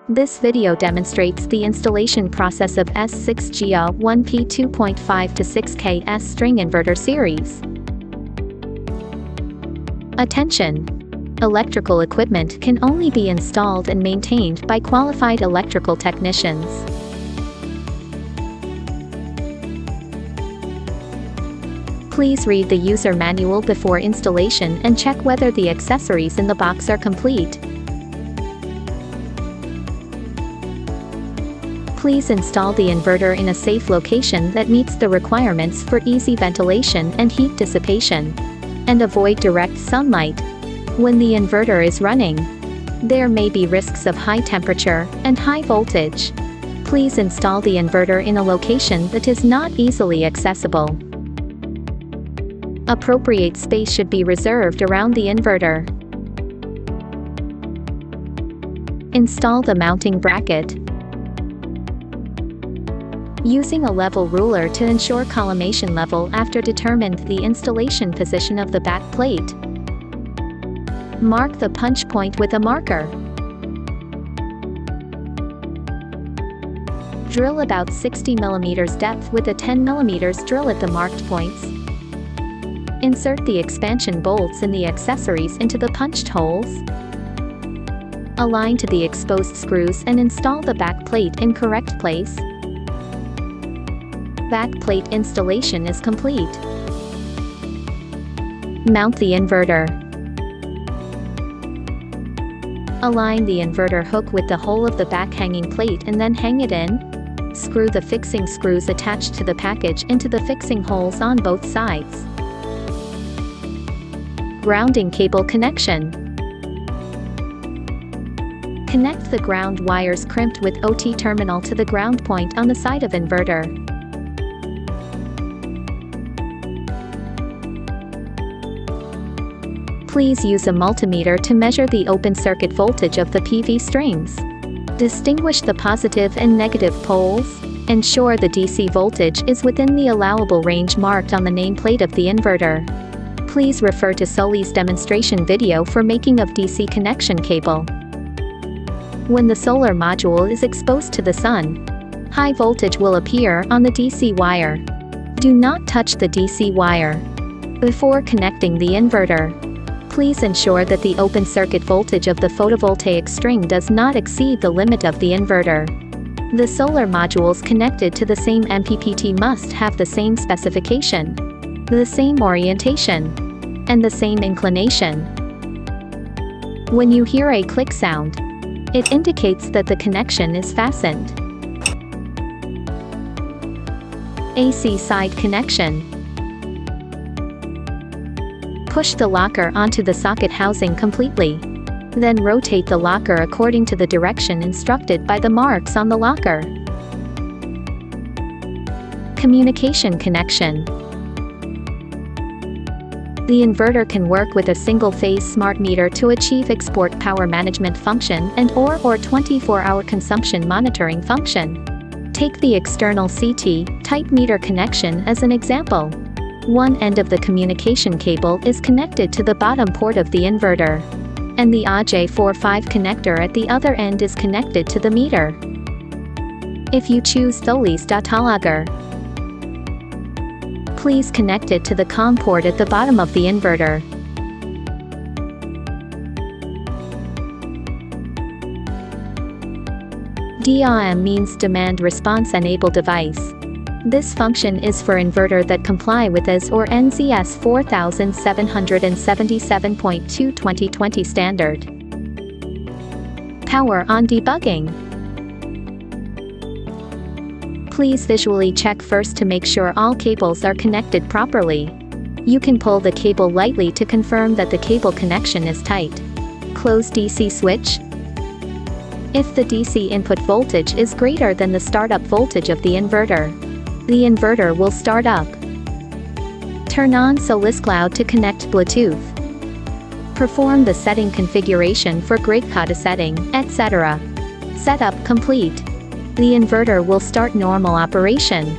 This video demonstrates the installation process of S6 GR1P 2.5 to 6K string inverter series. Attention! Electrical equipment can only be installed and maintained by qualified electrical technicians. Please read the user manual before installation and check whether the accessories in the box are complete. Please install the inverter in a safe location that meets the requirements for easy ventilation and heat dissipation. And avoid direct sunlight. When the inverter is running, there may be risks of high temperature and high voltage. Please install the inverter in a location that is not easily accessible. Appropriate space should be reserved around the inverter. Install the mounting bracket. Using a level ruler to ensure collimation level after determined the installation position of the back plate. Mark the punch point with a marker. Drill about 60 mm depth with a 10 mm drill at the marked points. Insert the expansion bolts and the accessories into the punched holes. Align to the exposed screws and install the back plate in correct place. Back plate installation is complete. Mount the inverter. Align the inverter hook with the hole of the back hanging plate and then hang it in. Screw the fixing screws attached to the package into the fixing holes on both sides. Grounding cable connection. Connect the ground wires crimped with OT terminal to the ground point on the side of inverter. Please use a multimeter to measure the open circuit voltage of the PV strings. Distinguish the positive and negative poles. Ensure the DC voltage is within the allowable range marked on the nameplate of the inverter. Please refer to Solis demonstration video for making of DC connection cable. When the solar module is exposed to the sun, high voltage will appear on the DC wire. Do not touch the DC wire. Before connecting the inverter, please ensure that the open circuit voltage of the photovoltaic string does not exceed the limit of the inverter. The solar modules connected to the same MPPT must have the same specification, the same orientation, and the same inclination. When you hear a click sound, it indicates that the connection is fastened. AC side connection. Push the locker onto the socket housing completely. Then rotate the locker according to the direction instructed by the marks on the locker. Communication connection. The inverter can work with a single-phase smart meter to achieve export power management function and or 24-hour consumption monitoring function. Take the external CT type meter connection as an example. One end of the communication cable is connected to the bottom port of the inverter, and the AJ45 connector at the other end is connected to the meter. If you choose Solis.Lager, please connect it to the COM port at the bottom of the inverter. DRM means Demand Response Enable Device. This function is for inverter that comply with AS or NZS 4777.2 2020 standard. Power on debugging. Please visually check first to make sure all cables are connected properly. You can pull the cable lightly to confirm that the cable connection is tight. Close DC switch. If the DC input voltage is greater than the startup voltage of the inverter will start up. Turn on Solis Cloud to connect Bluetooth. Perform the setting configuration for grid code setting, etc. Setup complete. The inverter will start normal operation.